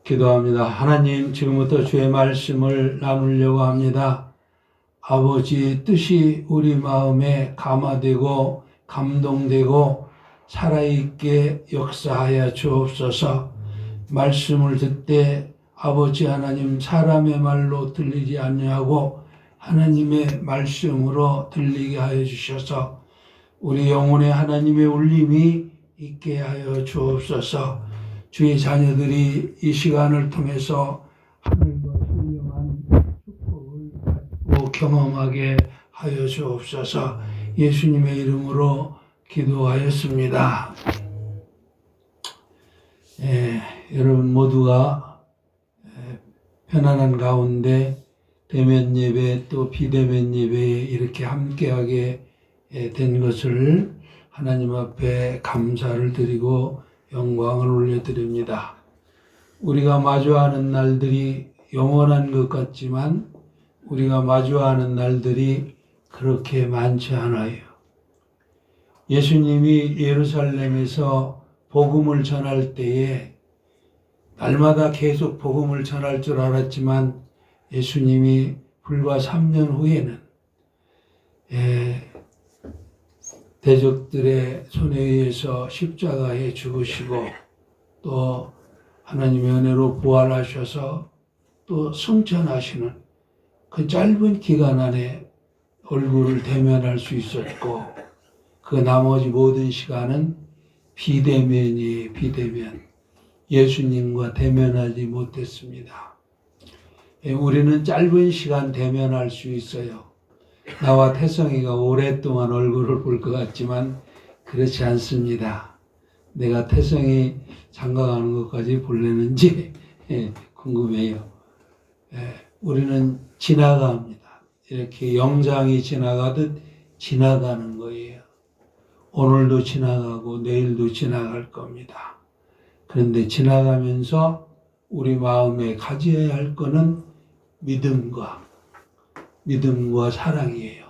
기도합니다. 하나님, 지금부터 주의 말씀을 나누려고 합니다. 아버지 뜻이 우리 마음에 감화되고 감동되고 살아있게 역사하여 주옵소서. 말씀을 듣되 아버지 하나님 사람의 말로 들리지 아니하고 하나님의 말씀으로 들리게 하여 주셔서 우리 영혼에 하나님의 울림이 있게 하여 주옵소서. 주의 자녀들이 이 시간을 통해서 하늘과 신령한 축복을 받고 경험하게 하여 주옵소서. 예수님의 이름으로 기도하였습니다. 여러분 모두가 편안한 가운데 대면 예배 또 비대면 예배에 이렇게 함께하게 된 것을 하나님 앞에 감사를 드리고 영광을 올려드립니다. 우리가 마주하는 날들이 영원한 것 같지만 우리가 마주하는 날들이 그렇게 많지 않아요. 예수님이 예루살렘에서 복음을 전할 때에 날마다 계속 복음을 전할 줄 알았지만 예수님이 불과 3년 후에는 대적들의 손에 의해서 십자가에 죽으시고 또 하나님의 은혜로 부활하셔서 또 승천하시는 그 짧은 기간 안에 얼굴을 대면할 수 있었고 그 나머지 모든 시간은 비대면이에요. 비대면. 예수님과 대면하지 못했습니다. 우리는 짧은 시간 대면할 수 있어요. 나와 태성이가 오랫동안 얼굴을 볼 것 같지만 그렇지 않습니다. 내가 태성이 장가가는 것까지 볼래는지 궁금해요. 우리는 지나갑니다. 이렇게 영장이 지나가듯 지나가는 거예요. 오늘도 지나가고 내일도 지나갈 겁니다. 그런데 지나가면서 우리 마음에 가져야 할 것은 믿음과 사랑이에요.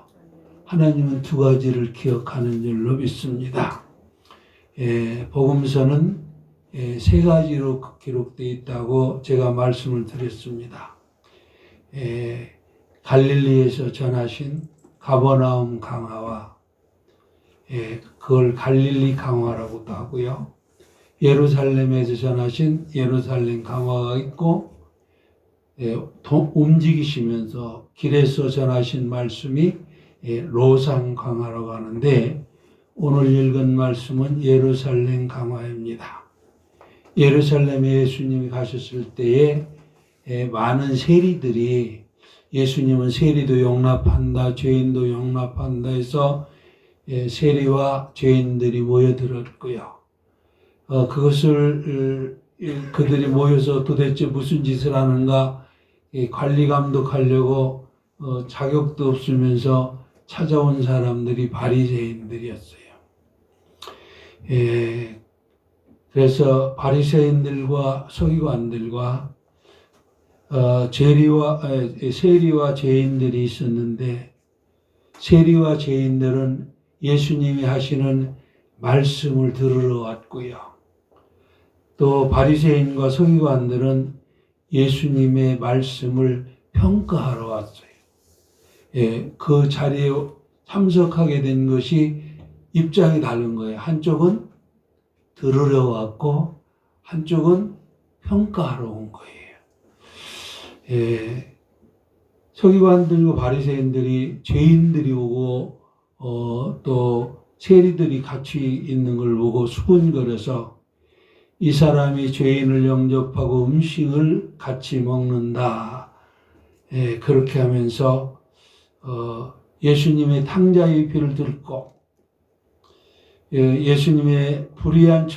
하나님은 두 가지를 기억하는 줄로 믿습니다. 복음서는 세 가지로 기록되어 있다고 제가 말씀을 드렸습니다. 갈릴리에서 전하신 가버나움 강화와 그걸 갈릴리 강화라고도 하고요. 예루살렘에서 전하신 예루살렘 강화가 있고 움직이시면서 길에서 전하신 말씀이 로산 강화라고 하는데 오늘 읽은 말씀은 예루살렘 강화입니다. 예루살렘에 예수님이 가셨을 때에 많은 세리들이 예수님은 세리도 용납한다, 죄인도 용납한다 해서 세리와 죄인들이 모여들었고요. 그것을 그들이 모여서 도대체 무슨 짓을 하는가 관리 감독하려고 자격도 없으면서 찾아온 사람들이 바리새인들이었어요. 그래서 바리새인들과 서기관들과 세리와 죄인들이 있었는데 세리와 죄인들은 예수님이 하시는 말씀을 들으러 왔고요. 또 바리새인과 서기관들은 예수님의 말씀을 평가하러 왔어요. 그 자리에 참석하게 된 것이 입장이 다른 거예요. 한쪽은 들으러 왔고 한쪽은 평가하러 온 거예요. 서기관들과 바리새인들이 죄인들이 오고 또 세리들이 같이 있는 걸 보고 수군거려서 이 사람이 죄인을 영접하고 음식을 같이 먹는다. 그렇게 하면서 예수님의 탕자의 피를 들고 예수님의 불의한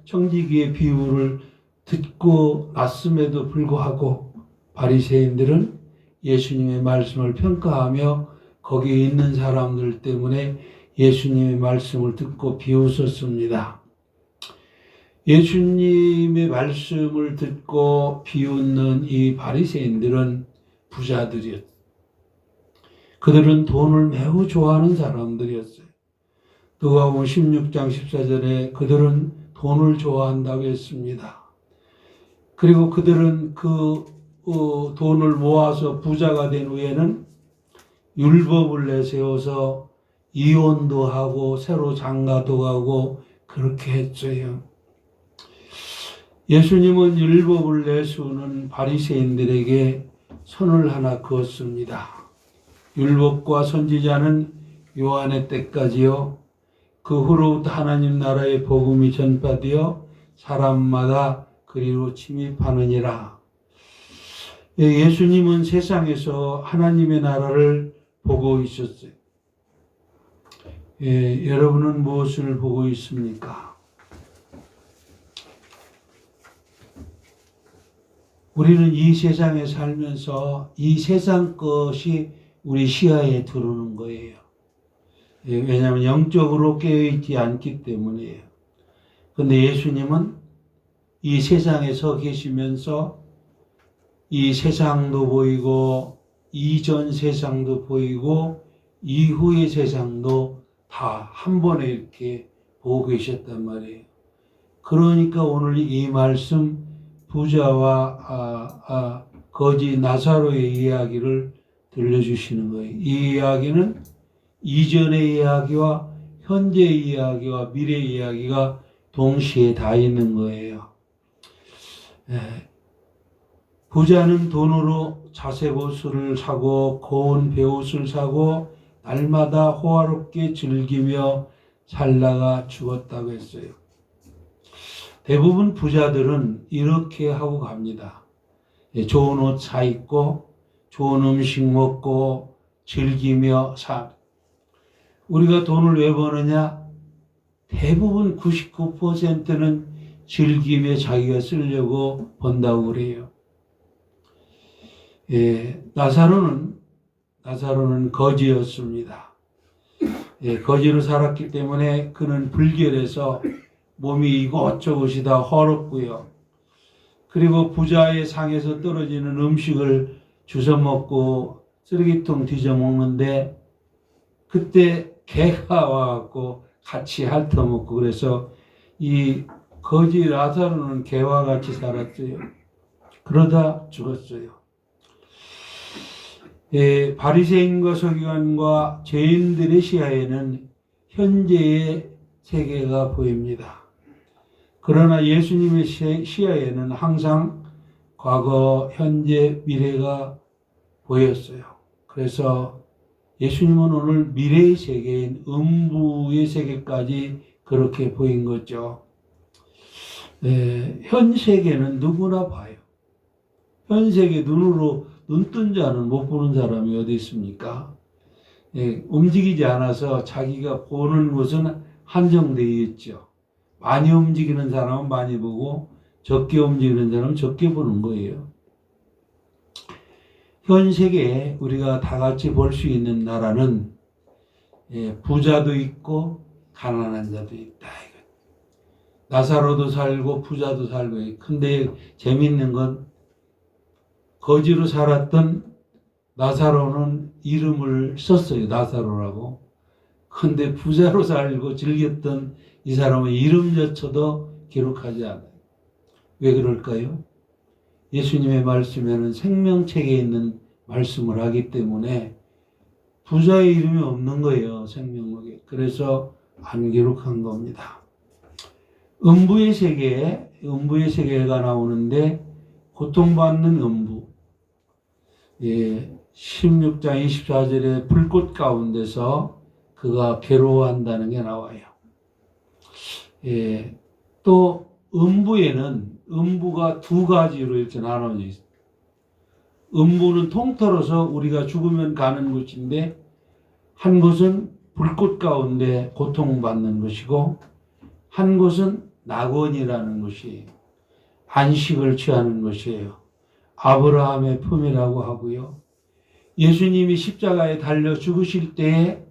청지기의 비유를 듣고 났음에도 불구하고 바리새인들은 예수님의 말씀을 평가하며 거기에 있는 사람들 때문에 예수님의 말씀을 듣고 비웃었습니다. 예수님의 말씀을 듣고 비웃는 이 바리새인들은 부자들이었어요. 그들은 돈을 매우 좋아하는 사람들이었어요. 누가복음 16장 14절에 그들은 돈을 좋아한다고 했습니다. 그리고 그들은 그 돈을 모아서 부자가 된 후에는 율법을 내세워서 이혼도 하고 새로 장가도 가고 그렇게 했어요. 예수님은 율법을 내세우는 바리새인들에게 선을 하나 그었습니다. 율법과 선지자는 요한의 때까지요. 그 후로부터 하나님 나라의 복음이 전파되어 사람마다 그리로 침입하느니라. 예수님은 세상에서 하나님의 나라를 보고 있었어요. 여러분은 무엇을 보고 있습니까? 우리는 이 세상에 살면서 이 세상 것이 우리 시야에 들어오는 거예요. 왜냐하면 영적으로 깨어있지 않기 때문이에요. 그런데 예수님은 이 세상에 서 계시면서 이 세상도 보이고 이전 세상도 보이고 이후의 세상도 다 한 번에 이렇게 보고 계셨단 말이에요. 그러니까 오늘 이 말씀 부자와 거지 나사로의 이야기를 들려주시는 거예요. 이 이야기는 이전의 이야기와 현재의 이야기와 미래의 이야기가 동시에 다 있는 거예요. 부자는 돈으로 자색 옷을 사고 고운 베옷을 사고 날마다 호화롭게 즐기며 살다가 죽었다고 했어요. 대부분 부자들은 이렇게 하고 갑니다. 좋은 옷 사 입고 좋은 음식 먹고 즐기며 사. 우리가 돈을 왜 버느냐? 대부분 99%는 즐기며 자기가 쓰려고 번다고 그래요. 나사로는 거지였습니다. 거지로 살았기 때문에 그는 불결해서 몸이 이곳저곳이 다 헐었고요. 그리고 부자의 상에서 떨어지는 음식을 주워 먹고 쓰레기통 뒤져 먹는데 그때 개가 와갖고 같이 핥아먹고 그래서 이 거지 나사로는 개와 같이 살았어요. 그러다 죽었어요. 바리새인과 서기관과 죄인들의 시야에는 현재의 세계가 보입니다. 그러나 예수님의 시야에는 항상 과거, 현재, 미래가 보였어요. 그래서 예수님은 오늘 미래의 세계인 음부의 세계까지 그렇게 보인 거죠. 현 세계는 누구나 봐요. 현 세계 눈으로 눈뜬 자는 못 보는 사람이 어디 있습니까? 움직이지 않아서 자기가 보는 것은 한정되어 있죠. 많이 움직이는 사람은 많이 보고 적게 움직이는 사람은 적게 보는 거예요. 현 세계에 우리가 다 같이 볼 수 있는 나라는 부자도 있고 가난한 자도 있다. 나사로도 살고 부자도 살고. 근데 재밌는 건 거지로 살았던 나사로는 이름을 썼어요. 나사로라고. 근데 부자로 살고 즐겼던 이 사람은 이름조차도 기록하지 않아요. 왜 그럴까요? 예수님의 말씀에는 생명책에 있는 말씀을 하기 때문에 부자의 이름이 없는 거예요. 생명록에. 그래서 안 기록한 겁니다. 음부의 세계가 나오는데 고통받는 음부. 16장 24절에 불꽃 가운데서 그가 괴로워한다는 게 나와요. 또 음부가 두 가지로 이렇게 나눠져 있어요. 음부는 통틀어서 우리가 죽으면 가는 곳인데 한 곳은 불꽃 가운데 고통받는 것이고 한 곳은 낙원이라는 것이 안식을 취하는 것이에요. 아브라함의 품이라고 하고요. 예수님이 십자가에 달려 죽으실 때에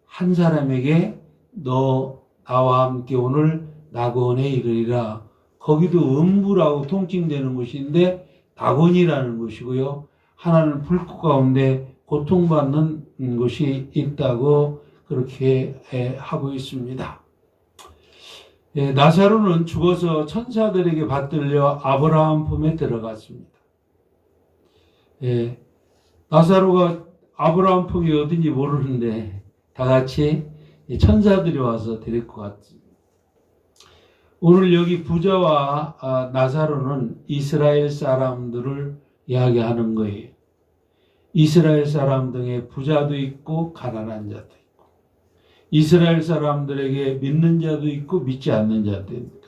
한 사람에게 너 나와 함께 오늘 낙원에 이르리라. 거기도 음부라고 통칭되는 곳인데 낙원이라는 것이고요. 하나는 불꽃 가운데 고통받는 것이 있다고 그렇게 하고 있습니다. 나사로는 죽어서 천사들에게 받들려 아브라함 품에 들어갔습니다. 나사로가 아브라함 품이 어딘지 모르는데 다 같이 천사들이 와서 데리고 갔습니다. 오늘 여기 부자와 나사로는 이스라엘 사람들을 이야기하는 거예요. 이스라엘 사람 중에 부자도 있고 가난한 자도 있고, 이스라엘 사람들에게 믿는 자도 있고 믿지 않는 자도 있고.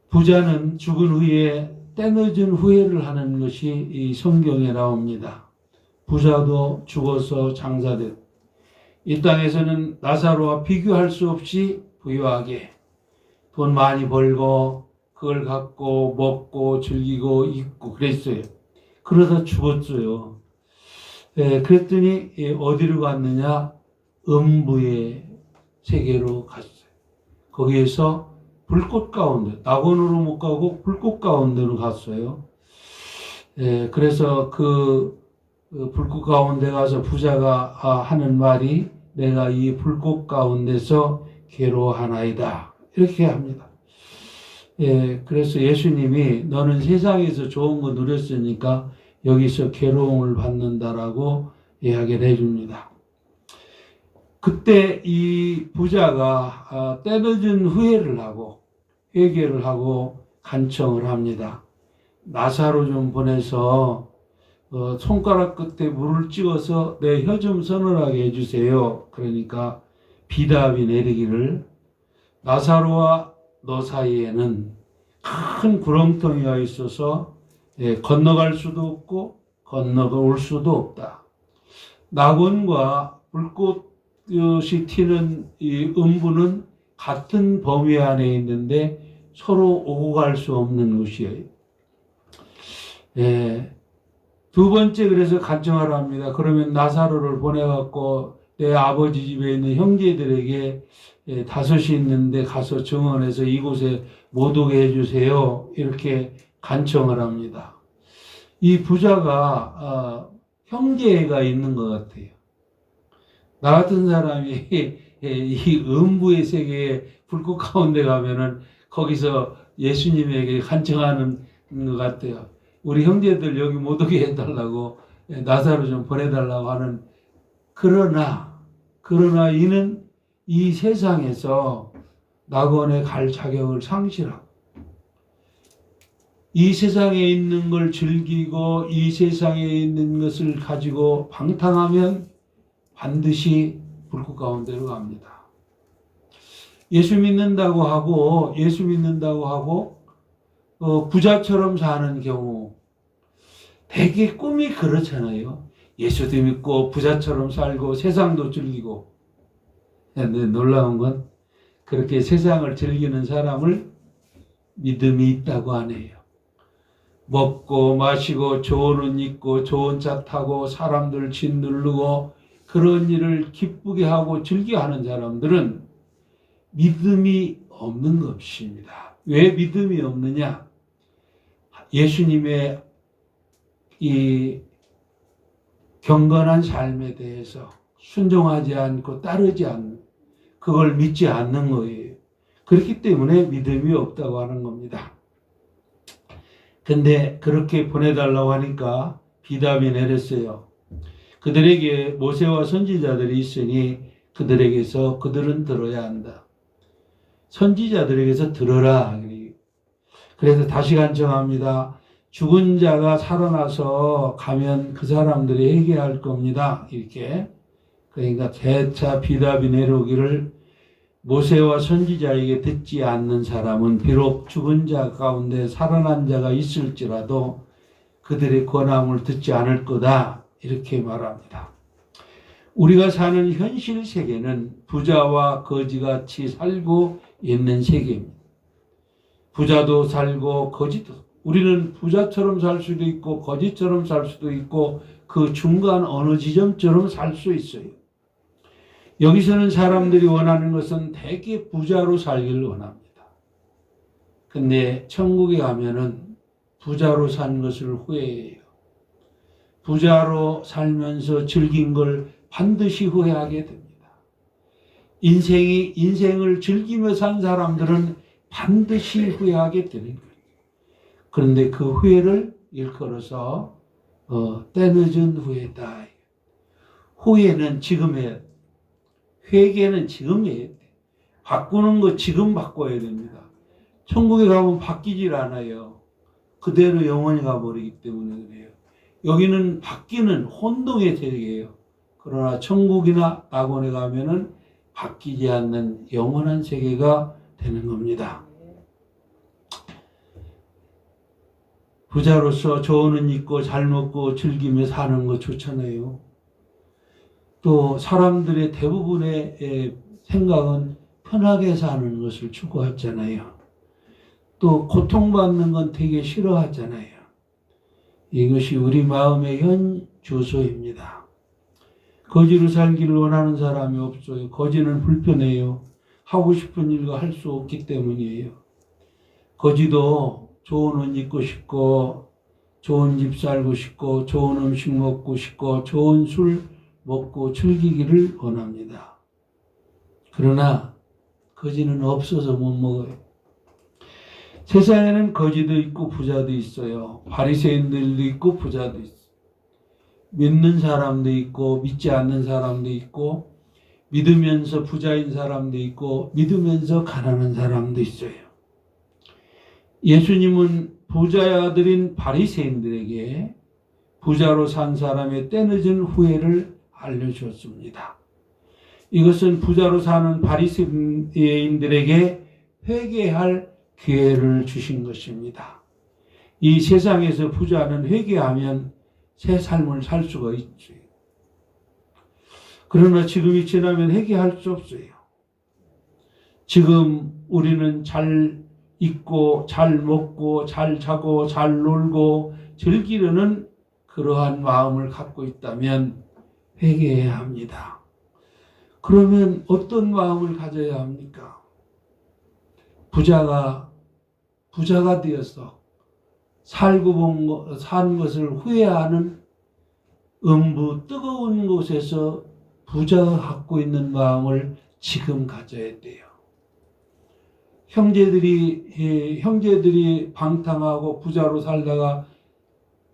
부자는 죽은 후에 때늦은 후회를 하는 것이 이 성경에 나옵니다. 부자도 죽어서 장사됐고, 이 땅에서는 나사로와 비교할 수 없이 부유하게 돈 많이 벌고 그걸 갖고 먹고 즐기고 입고 그랬어요. 그러다 죽었어요. 그랬더니 어디로 갔느냐? 음부의 세계로 갔어요. 거기에서 불꽃 가운데, 낙원으로 못 가고 불꽃 가운데로 갔어요. 그래서 그 불꽃 가운데 가서 부자가 하는 말이 내가 이 불꽃 가운데서 괴로워하나이다. 이렇게 합니다. 그래서 예수님이 너는 세상에서 좋은 거 누렸으니까 여기서 괴로움을 받는다라고 이야기를 해줍니다. 그때 이 부자가 때늦은 후회를 하고 회개를 하고 간청을 합니다. 나사로 좀 보내서 손가락 끝에 물을 찍어서 내 혀 좀 서늘하게 해주세요. 그러니까 비답이 내리기를 나사로와 너 사이에는 큰 구렁텅이가 있어서 건너갈 수도 없고 건너올 수도 없다. 낙원과 불꽃이 튀는 이 음부는 같은 범위 안에 있는데 서로 오고 갈 수 없는 곳이에요. 두 번째 그래서 간청하라 합니다. 그러면 나사로를 보내갖고 내 아버지 집에 있는 형제들에게 다섯이 있는데 가서 증언해서 이곳에 못 오게 해주세요. 이렇게 간청을 합니다. 이 부자가 형제가 있는 것 같아요. 나 같은 사람이 이 음부의 세계에 불꽃 가운데 가면은 거기서 예수님에게 간청하는 것 같아요. 우리 형제들 여기 못 오게 해달라고 나사로 좀 보내달라고 하는. 그러나 이는 이 세상에서 낙원에 갈 자격을 상실하고 이 세상에 있는 걸 즐기고 이 세상에 있는 것을 가지고 방탕하면 반드시 불꽃 가운데로 갑니다. 예수 믿는다고 하고 부자처럼 사는 경우 되게 꿈이 그렇잖아요. 예수도 믿고 부자처럼 살고 세상도 즐기고. 근데 놀라운 건 그렇게 세상을 즐기는 사람을 믿음이 있다고 하네요. 먹고 마시고 좋은 옷 입고 좋은 차 타고 사람들 짓누르고 그런 일을 기쁘게 하고 즐겨하는 사람들은 믿음이 없는 것입니다. 왜 믿음이 없느냐? 예수님의 이 경건한 삶에 대해서 순종하지 않고 따르지 않는, 그걸 믿지 않는 거예요. 그렇기 때문에 믿음이 없다고 하는 겁니다. 근데 그렇게 보내달라고 하니까 비답이 내렸어요. 그들에게 모세와 선지자들이 있으니 그들에게서 그들은 들어야 한다. 선지자들에게서 들어라. 그래서 다시 간청합니다. 죽은 자가 살아나서 가면 그 사람들이 회개할 겁니다. 이렇게. 그러니까 재차 비답이 내려오기를 모세와 선지자에게 듣지 않는 사람은 비록 죽은 자 가운데 살아난 자가 있을지라도 그들의 권함을 듣지 않을 거다. 이렇게 말합니다. 우리가 사는 현실 세계는 부자와 거지같이 살고 있는 세계입니다. 부자도 살고 거지도. 우리는 부자처럼 살 수도 있고 거지처럼 살 수도 있고 그 중간 어느 지점처럼 살 수 있어요. 여기서는 사람들이 원하는 것은 대개 부자로 살기를 원합니다. 근데 천국에 가면은 부자로 산 것을 후회해요. 부자로 살면서 즐긴 걸 반드시 후회하게 됩니다. 인생을 즐기며 산 사람들은 반드시 후회하게 되는 거예요. 그런데 그 후회를 일컬어서 때늦은 후회다. 후회는 지금 해야 돼. 회개는 지금 해야 돼. 바꾸는 거 지금 바꿔야 됩니다. 천국에 가면 바뀌질 않아요. 그대로 영원히 가버리기 때문에 그래요. 여기는 바뀌는 혼동의 세계예요. 그러나 천국이나 낙원에 가면은 바뀌지 않는 영원한 세계가 되는 겁니다. 부자로서 좋은 옷 입고 잘 먹고 즐기며 사는 거 좋잖아요. 또 사람들의 대부분의 생각은 편하게 사는 것을 추구하잖아요. 또 고통받는 건 되게 싫어하잖아요. 이것이 우리 마음의 현 주소입니다. 거지로 살기를 원하는 사람이 없어요. 거지는 불편해요. 하고 싶은 일과 할 수 없기 때문이에요. 거지도 좋은 옷 입고 싶고 좋은 집 살고 싶고 좋은 음식 먹고 싶고 좋은 술 먹고 즐기기를 원합니다. 그러나 거지는 없어서 못 먹어요. 세상에는 거지도 있고 부자도 있어요. 바리새인들도 있고 부자도 있어요. 믿는 사람도 있고 믿지 않는 사람도 있고 믿으면서 부자인 사람도 있고 믿으면서 가난한 사람도 있어요. 예수님은 부자의 아들인 바리새인들에게 부자로 산 사람의 때늦은 후회를 알려주었습니다. 이것은 부자로 사는 바리새인들에게 회개할 기회를 주신 것입니다. 이 세상에서 부자는 회개하면 새 삶을 살 수가 있지. 그러나 지금이 지나면 회개할 수 없어요. 지금 우리는 잘 입고 잘 먹고 잘 자고 잘 놀고 즐기려는 그러한 마음을 갖고 있다면 회개해야 합니다. 그러면 어떤 마음을 가져야 합니까? 부자가 되어서 산 것을 후회하는 음부 뜨거운 곳에서 부자가 갖고 있는 마음을 지금 가져야 돼요. 형제들이 방탕하고 부자로 살다가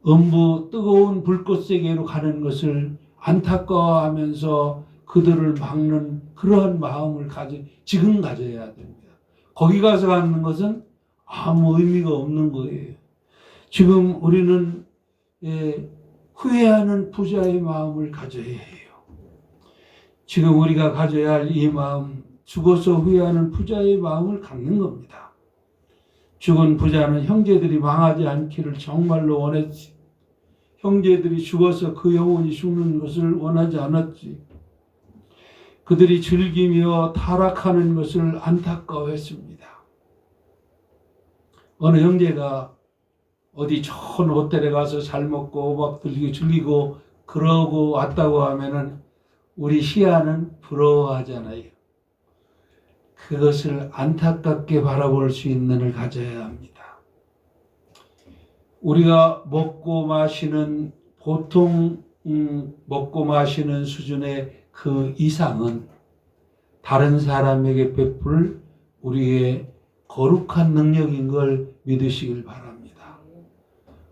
음부 뜨거운 불꽃 세계로 가는 것을 안타까워하면서 그들을 막는 그러한 마음을 지금 가져야 됩니다. 거기 가서 갖는 것은 아무 의미가 없는 거예요. 지금 우리는 후회하는 부자의 마음을 가져야 해요. 지금 우리가 가져야 할 이 마음, 죽어서 후회하는 부자의 마음을 갖는 겁니다. 죽은 부자는 형제들이 망하지 않기를 정말로 원했지. 형제들이 죽어서 그 영혼이 죽는 것을 원하지 않았지. 그들이 즐기며 타락하는 것을 안타까워했습니다. 어느 형제가 어디 좋은 호텔에 가서 잘 먹고 오박 들리고 즐기고 그러고 왔다고 하면은 우리 시야는 부러워하잖아요. 그것을 안타깝게 바라볼 수 있는 눈을 가져야 합니다. 우리가 먹고 마시는 보통 먹고 마시는 수준의 그 이상은 다른 사람에게 베풀 우리의 거룩한 능력인 걸 믿으시길 바랍니다.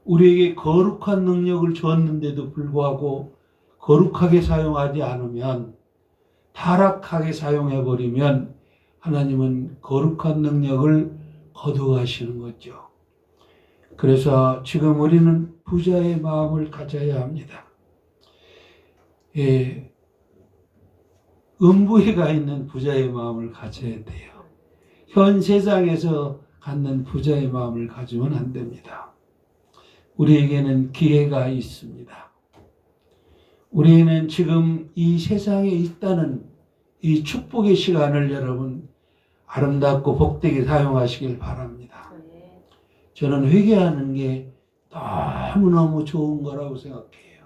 우리에게 거룩한 능력을 주었는데도 불구하고 거룩하게 사용하지 않으면, 타락하게 사용해버리면 하나님은 거룩한 능력을 거두어가시는 거죠. 그래서 지금 우리는 부자의 마음을 가져야 합니다. 음부에 가 있는 부자의 마음을 가져야 돼요. 현 세상에서 갖는 부자의 마음을 가지면 안 됩니다. 우리에게는 기회가 있습니다. 우리는 지금 이 세상에 있다는 이 축복의 시간을 여러분 아름답고 복되게 사용하시길 바랍니다. 저는 회개하는 게 너무너무 좋은 거라고 생각해요.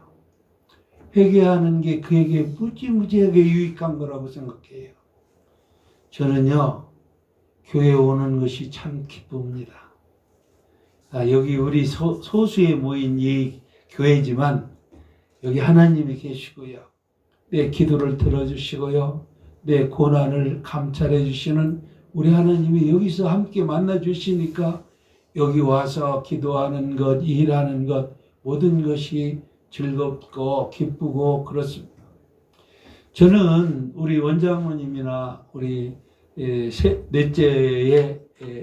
회개하는 게 그에게 무지무지하게 유익한 거라고 생각해요. 저는요, 교회 오는 것이 참 기쁩니다. 여기 우리 소수에 모인 이 교회지만 여기 하나님이 계시고요. 내 기도를 들어주시고요. 내 고난을 감찰해 주시는 우리 하나님이 여기서 함께 만나 주시니까 여기 와서 기도하는 것, 일하는 것 모든 것이 즐겁고 기쁘고 그렇습니다. 저는 우리 원장모님이나 우리 넷째의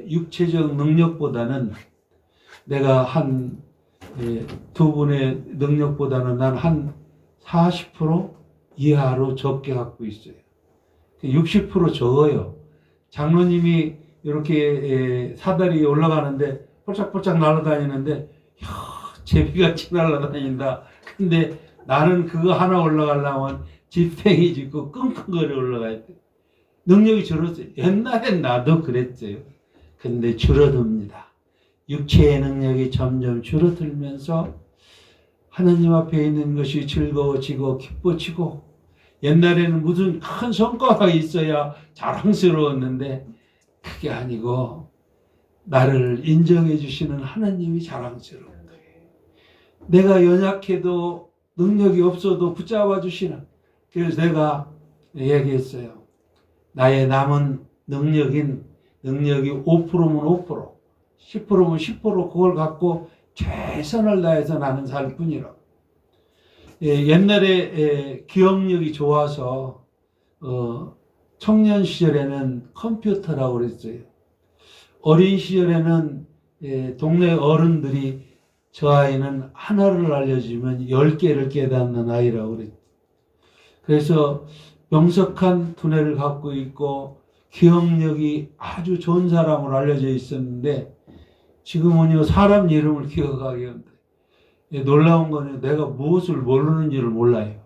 육체적 능력보다는 내가 한 두 분의 능력보다는 난 한 40% 이하로 적게 갖고 있어요. 60% 적어요. 장로님이 이렇게 사다리에 올라가는데 폴짝폴짝 날아다니는데 제비같이 날아다닌다. 근데 나는 그거 하나 올라가려면 지팡이 짚고 끙끙거려 올라가야 돼. 능력이 줄었어요. 옛날엔 나도 그랬어요. 근데 줄어듭니다. 육체의 능력이 점점 줄어들면서 하나님 앞에 있는 것이 즐거워지고 기뻐지고, 옛날에는 무슨 큰 성과가 있어야 자랑스러웠는데 그게 아니고 나를 인정해 주시는 하나님이 자랑스러운 거예요. 내가 연약해도 능력이 없어도 붙잡아 주시는. 그래서 내가 얘기했어요. 나의 남은 능력이 5%면 5%, 10%면 10% 그걸 갖고 최선을 다해서 나는 살 뿐이라. 옛날에 기억력이 좋아서 청년 시절에는 컴퓨터라고 그랬어요. 어린 시절에는 동네 어른들이 저 아이는 하나를 알려주면 10개를 깨닫는 아이라고 그랬어요. 그래서 명석한 두뇌를 갖고 있고 기억력이 아주 좋은 사람으로 알려져 있었는데 지금은요 사람 이름을 기억하기 힘들어요. 놀라운 거는 내가 무엇을 모르는지를 몰라요.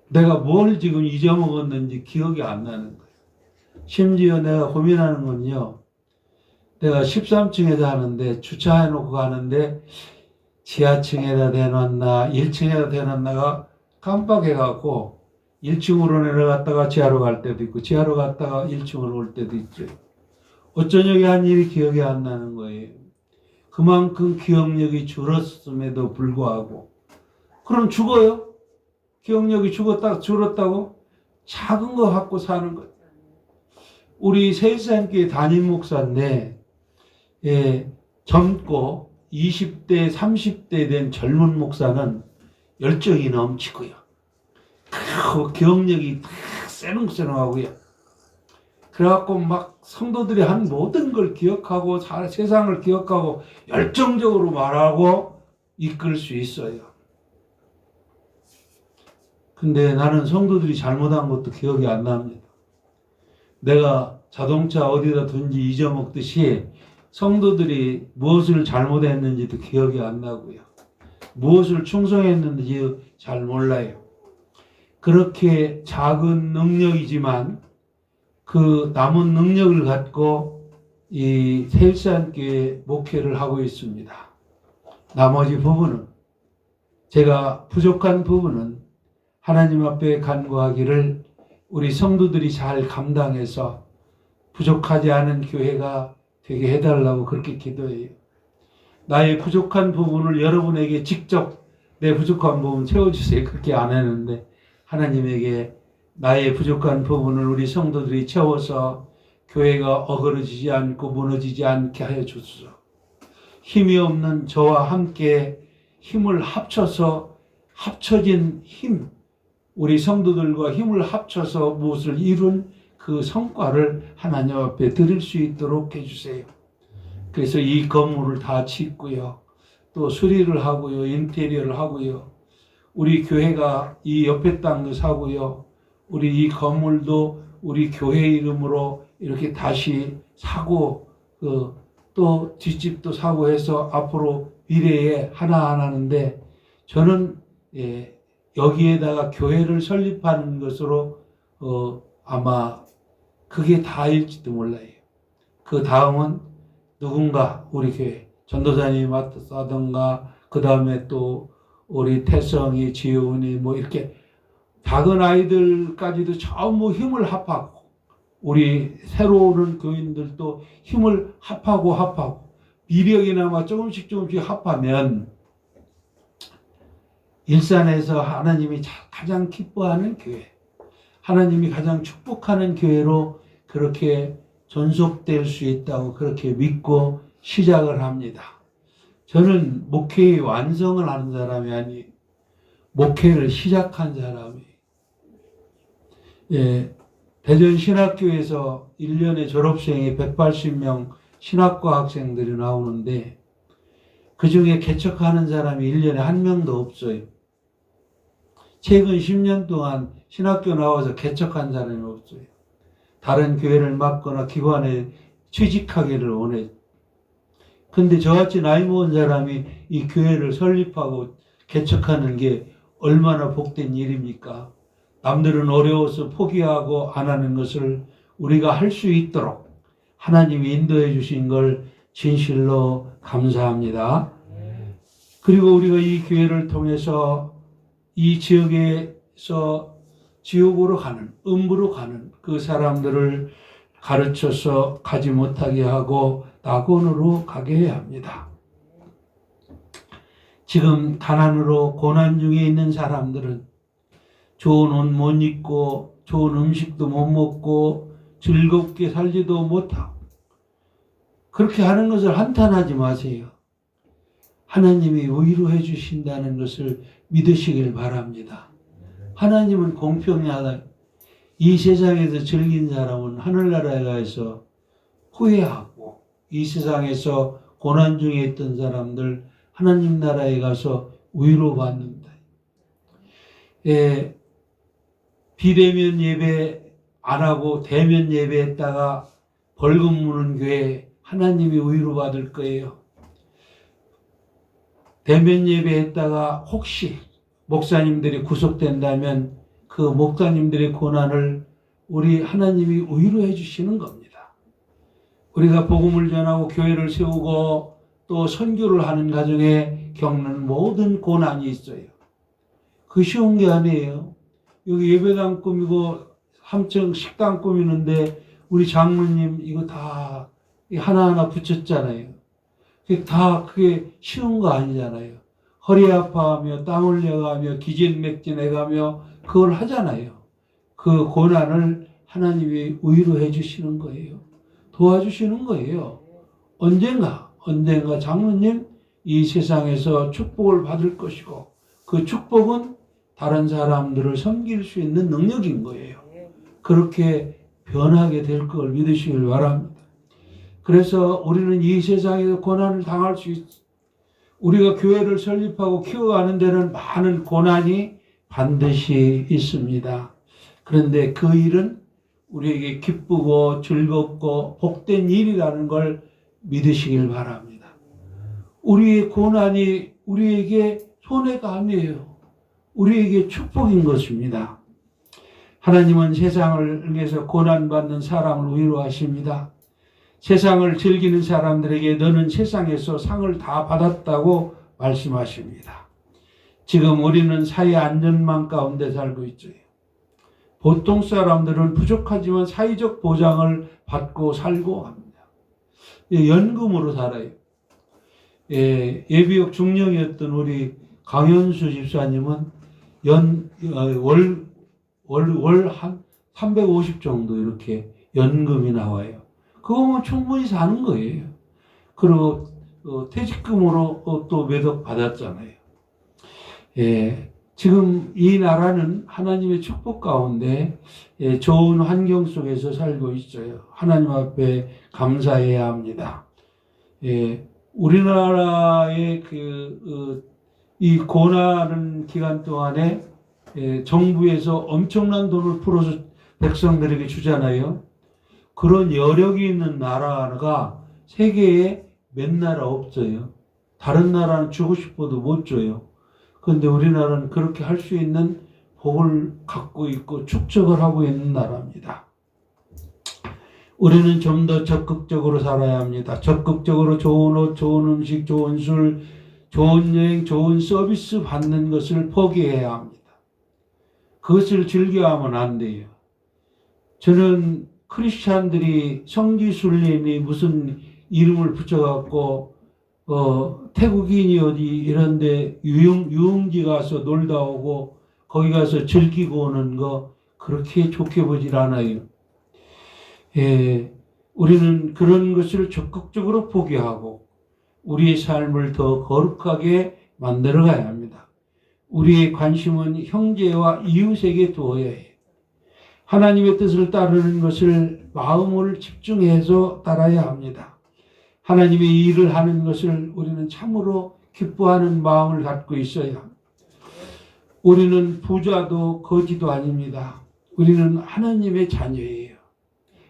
내가 뭘 지금 잊어먹었는지 기억이 안 나는 거예요. 심지어 내가 고민하는 건요, 내가 13층에 사는데 주차해놓고 가는데 지하층에다 대놨나 1층에다 대놨나가 깜빡해갖고 1층으로 내려갔다가 지하로 갈 때도 있고 지하로 갔다가 1층으로 올 때도 있죠. 어쩌냐고 한 일이 기억이 안 나는 거예요. 그만큼 기억력이 줄었음에도 불구하고. 그럼 죽어요? 기억력이 줄었다고? 작은 거 갖고 사는 거예요. 우리 세일사님께 담임 목사인데 젊고 20대 30대 된 젊은 목사는 열정이 넘치고요. 기억력이 새롱새롱하고요. 그래갖고 막 성도들이 한 모든 걸 기억하고 세상을 기억하고 열정적으로 말하고 이끌 수 있어요. 근데 나는 성도들이 잘못한 것도 기억이 안 납니다. 내가 자동차 어디다 둔지 잊어먹듯이 성도들이 무엇을 잘못했는지도 기억이 안 나고요. 무엇을 충성했는지 잘 몰라요. 그렇게 작은 능력이지만 그 남은 능력을 갖고 이 세일산교회 목회를 하고 있습니다. 나머지 부분은, 제가 부족한 부분은 하나님 앞에 간구하기를 우리 성도들이 잘 감당해서 부족하지 않은 교회가 되게 해달라고 그렇게 기도해요. 나의 부족한 부분을 여러분에게 직접 내 부족한 부분 채워주세요. 그렇게 안 했는데 하나님에게 나의 부족한 부분을 우리 성도들이 채워서 교회가 어그러지지 않고 무너지지 않게 하여 주소서. 힘이 없는 저와 함께 힘을 합쳐서 합쳐진 힘, 우리 성도들과 힘을 합쳐서 무엇을 이룬 그 성과를 하나님 앞에 드릴 수 있도록 해주세요. 그래서 이 건물을 다 짓고요. 또 수리를 하고요. 인테리어를 하고요. 우리 교회가 이 옆에 땅도 사고요. 우리 이 건물도 우리 교회 이름으로 이렇게 다시 사고 또 뒷집도 사고 해서 앞으로 미래에 하나 하는데 저는 여기에다가 교회를 설립하는 것으로 아마 그게 다일지도 몰라요. 그 다음은 누군가 우리 교회 전도사님이 맡았다던가 그 다음에 또 우리 태성이 지훈이 뭐 이렇게 작은 아이들까지도 전부 힘을 합하고 우리 새로 오는 교인들도 힘을 합하고 미력이나마 조금씩 합하면 일산에서 하나님이 가장 기뻐하는 교회, 하나님이 가장 축복하는 교회로 그렇게 존속될 수 있다고 그렇게 믿고 시작을 합니다. 저는 목회의 완성을 하는 사람이 아니에요. 목회를 시작한 사람이. 예, 대전신학교에서 1년에 졸업생이 180명 신학과 학생들이 나오는데 그 중에 개척하는 사람이 1년에 한 명도 없어요. 최근 10년 동안 신학교 나와서 개척한 사람이 없어요. 다른 교회를 맡거나 기관에 취직하기를 원해요. 근데 저같이 나이 먹은 사람이 이 교회를 설립하고 개척하는 게 얼마나 복된 일입니까? 남들은 어려워서 포기하고 안 하는 것을 우리가 할 수 있도록 하나님이 인도해 주신 걸 진실로 감사합니다. 그리고 우리가 이 교회를 통해서 이 지역에서 지옥으로 가는, 음부로 가는 그 사람들을 가르쳐서 가지 못하게 하고 낙원으로 가게 해야 합니다. 지금 가난으로 고난 중에 있는 사람들은 좋은 옷 못 입고 좋은 음식도 못 먹고 즐겁게 살지도 못하고 그렇게 하는 것을 한탄하지 마세요. 하나님이 위로해 주신다는 것을 믿으시길 바랍니다. 하나님은 공평하다. 이 세상에서 즐긴 사람은 하늘나라에 가서 후회하고 이 세상에서 고난 중에 있던 사람들 하나님 나라에 가서 위로받는다. 예, 비대면 예배 안 하고 대면 예배했다가 벌금 무는 교회 하나님이 위로받을 거예요. 대면 예배했다가 혹시 목사님들이 구속된다면 그 목사님들의 고난을 우리 하나님이 위로해 주시는 겁니다. 우리가 복음을 전하고 교회를 세우고 또 선교를 하는 과정에 겪는 모든 고난이 있어요. 그 쉬운 게 아니에요. 여기 예배당 꾸미고 3층 식당 꾸미는데 우리 장로님 이거 다 하나하나 붙였잖아요. 그게 쉬운 거 아니잖아요. 허리 아파하며 땀 흘려가며 기진맥진해가며 그걸 하잖아요. 그 고난을 하나님이 위로해 주시는 거예요. 도와주시는 거예요. 언젠가 장로님 이 세상에서 축복을 받을 것이고 그 축복은 다른 사람들을 섬길 수 있는 능력인 거예요. 그렇게 변하게 될 걸 믿으시길 바랍니다. 그래서 우리는 이 세상에서 고난을 당할 수 있습니다. 우리가 교회를 설립하고 키워가는 데는 많은 고난이 반드시 있습니다. 그런데 그 일은 우리에게 기쁘고 즐겁고 복된 일이라는 걸 믿으시길 바랍니다. 우리의 고난이 우리에게 손해가 아니에요. 우리에게 축복인 것입니다. 하나님은 세상을 위해서 고난받는 사람을 위로하십니다. 세상을 즐기는 사람들에게 너는 세상에서 상을 다 받았다고 말씀하십니다. 지금 우리는 사회 안전망 가운데 살고 있죠. 보통 사람들은 부족하지만 사회적 보장을 받고 살고 합니다. 연금으로 살아요. 예비역 중령이었던 우리 강현수 집사님은 월 한 350 정도 이렇게 연금이 나와요. 그거면 충분히 사는 거예요. 그리고 퇴직금으로 또 몇 억 받았잖아요. 지금 이 나라는 하나님의 축복 가운데 좋은 환경 속에서 살고 있어요. 하나님 앞에 감사해야 합니다. 우리나라의 이 고난하는 기간 동안에 정부에서 엄청난 돈을 풀어서 백성들에게 주잖아요. 그런 여력이 있는 나라가 세계에 몇 나라 없어요. 다른 나라는 주고 싶어도 못 줘요. 그런데 우리나라는 그렇게 할 수 있는 복을 갖고 있고 축적을 하고 있는 나라입니다. 우리는 좀 더 적극적으로 살아야 합니다. 적극적으로 좋은 옷, 좋은 음식, 좋은 술, 좋은 여행, 좋은 서비스 받는 것을 포기해야 합니다. 그것을 즐겨하면 안 돼요. 저는 크리스찬들이 성지순례니 무슨 이름을 붙여갖고 태국인이 어디 이런데 유흥지 가서 놀다 오고 거기 가서 즐기고 오는 거 그렇게 좋게 보질 않아요. 우리는 그런 것을 적극적으로 포기하고 우리의 삶을 더 거룩하게 만들어 가야 합니다. 우리의 관심은 형제와 이웃에게 두어야 해요. 하나님의 뜻을 따르는 것을 마음을 집중해서 따라야 합니다. 하나님의 일을 하는 것을 우리는 참으로 기뻐하는 마음을 갖고 있어야 합니다. 우리는 부자도 거지도 아닙니다. 우리는 하나님의 자녀예요.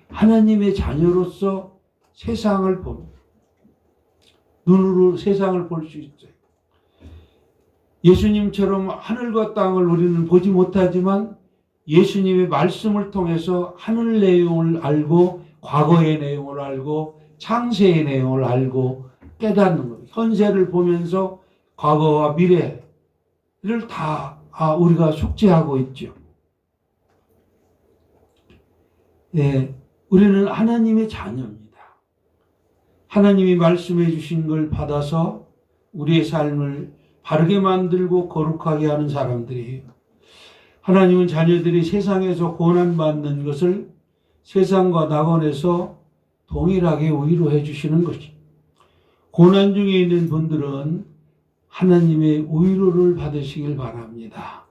하나님의 자녀로서 세상을 봅니다. 눈으로 세상을 볼 수 있어요. 예수님처럼 하늘과 땅을 우리는 보지 못하지만 예수님의 말씀을 통해서 하늘 내용을 알고 과거의 내용을 알고 창세의 내용을 알고 깨닫는 겁니다. 현세를 보면서 과거와 미래를 다 우리가 숙지하고 있죠. 우리는 하나님의 자녀입니다. 하나님이 말씀해 주신 걸 받아서 우리의 삶을 바르게 만들고 거룩하게 하는 사람들이에요. 하나님은 자녀들이 세상에서 고난받는 것을 세상과 낙원에서 동일하게 위로해 주시는 것이. 고난 중에 있는 분들은 하나님의 위로를 받으시길 바랍니다.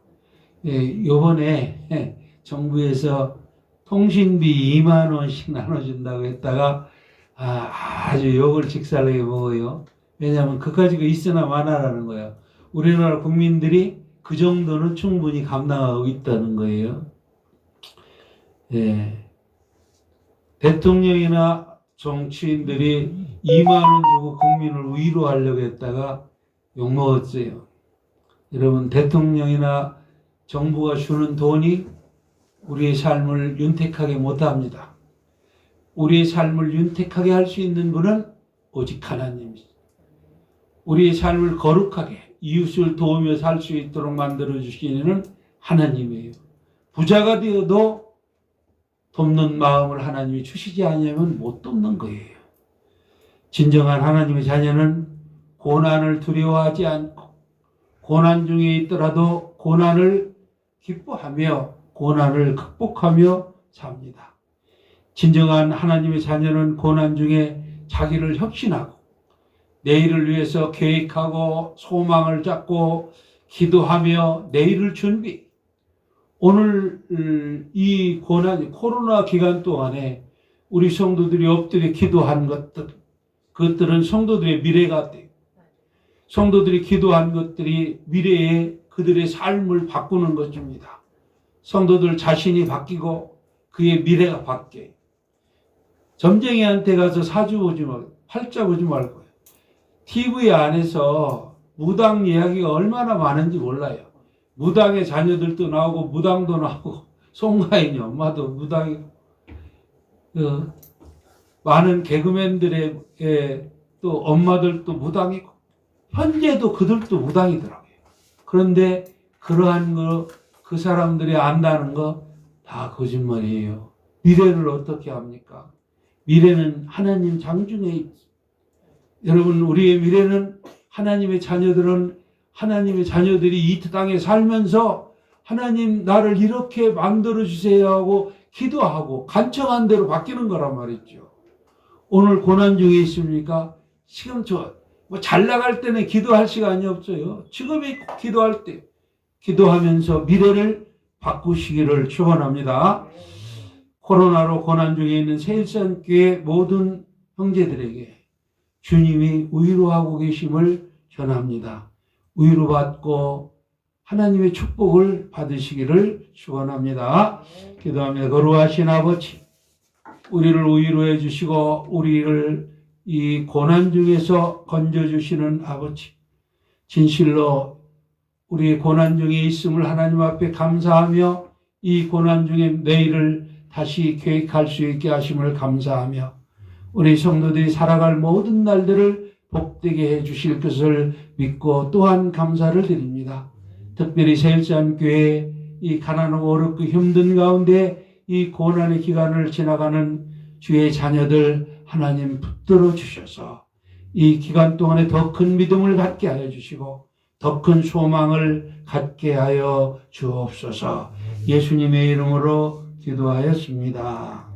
이번에 정부에서 통신비 2만 원씩 나눠준다고 했다가 아주 욕을 직살나게 먹어요. 왜냐하면 그까지가 있으나 마나라는 거예요. 우리나라 국민들이 그 정도는 충분히 감당하고 있다는 거예요. 대통령이나 정치인들이 2만 원 주고 국민을 위로하려고 했다가 욕먹었어요. 여러분, 대통령이나 정부가 주는 돈이 우리의 삶을 윤택하게 못합니다. 우리의 삶을 윤택하게 할 수 있는 분은 오직 하나님이십니다. 우리의 삶을 거룩하게 이웃을 도우며 살 수 있도록 만들어주시는 하나님이에요. 부자가 되어도 돕는 마음을 하나님이 주시지 않으면 못 돕는 거예요. 진정한 하나님의 자녀는 고난을 두려워하지 않고 고난 중에 있더라도 고난을 기뻐하며 고난을 극복하며 삽니다. 진정한 하나님의 자녀는 고난 중에 자기를 혁신하고 내일을 위해서 계획하고 소망을 잡고 기도하며 내일을 준비. 오늘 이 고난 코로나 기간 동안에 우리 성도들이 엎드려 기도한 그것들은 성도들의 미래가 돼요. 성도들이 기도한 것들이 미래에 그들의 삶을 바꾸는 것입니다. 성도들 자신이 바뀌고 그의 미래가 바뀌어요. 점쟁이한테 가서 사주 보지 말고 팔자 보지 말고 TV 안에서 무당 이야기가 얼마나 많은지 몰라요. 무당의 자녀들도 나오고 무당도 나오고 송가인이 엄마도 무당이고 많은 개그맨들의 또 엄마들도 무당이고 현재도 그들도 무당이더라고요. 그런데 그러한 거 그 사람들이 안다는 거 다 거짓말이에요. 미래를 어떻게 합니까? 미래는 하나님 장중에 있습니다. 여러분, 우리의 미래는 하나님의 자녀들은 하나님의 자녀들이 이 땅에 살면서 하나님 나를 이렇게 만들어주세요 하고 기도하고 간청한 대로 바뀌는 거란 말이죠. 오늘 고난 중에 있습니까? 지금 잘 나갈 때는 기도할 시간이 없어요. 지금이 기도할 때 기도하면서 미래를 바꾸시기를 축원합니다. 코로나로 고난 중에 있는 세일산교회 모든 형제들에게 주님이 위로하고 계심을 전합니다. 위로받고 하나님의 축복을 받으시기를 축원합니다. 기도하며 거룩하신 아버지, 우리를 위로해 주시고 우리를 이 고난 중에서 건져주시는 아버지, 진실로 우리의 고난 중에 있음을 하나님 앞에 감사하며 이 고난 중에 내일을 다시 계획할 수 있게 하심을 감사하며 우리 성도들이 살아갈 모든 날들을 복되게 해주실 것을 믿고 또한 감사를 드립니다. 특별히 세일산교회 이 가난하고 어렵고 힘든 가운데 이 고난의 기간을 지나가는 주의 자녀들 하나님 붙들어 주셔서 이 기간 동안에 더 큰 믿음을 갖게 하여 주시고 더 큰 소망을 갖게 하여 주옵소서. 예수님의 이름으로 기도하였습니다.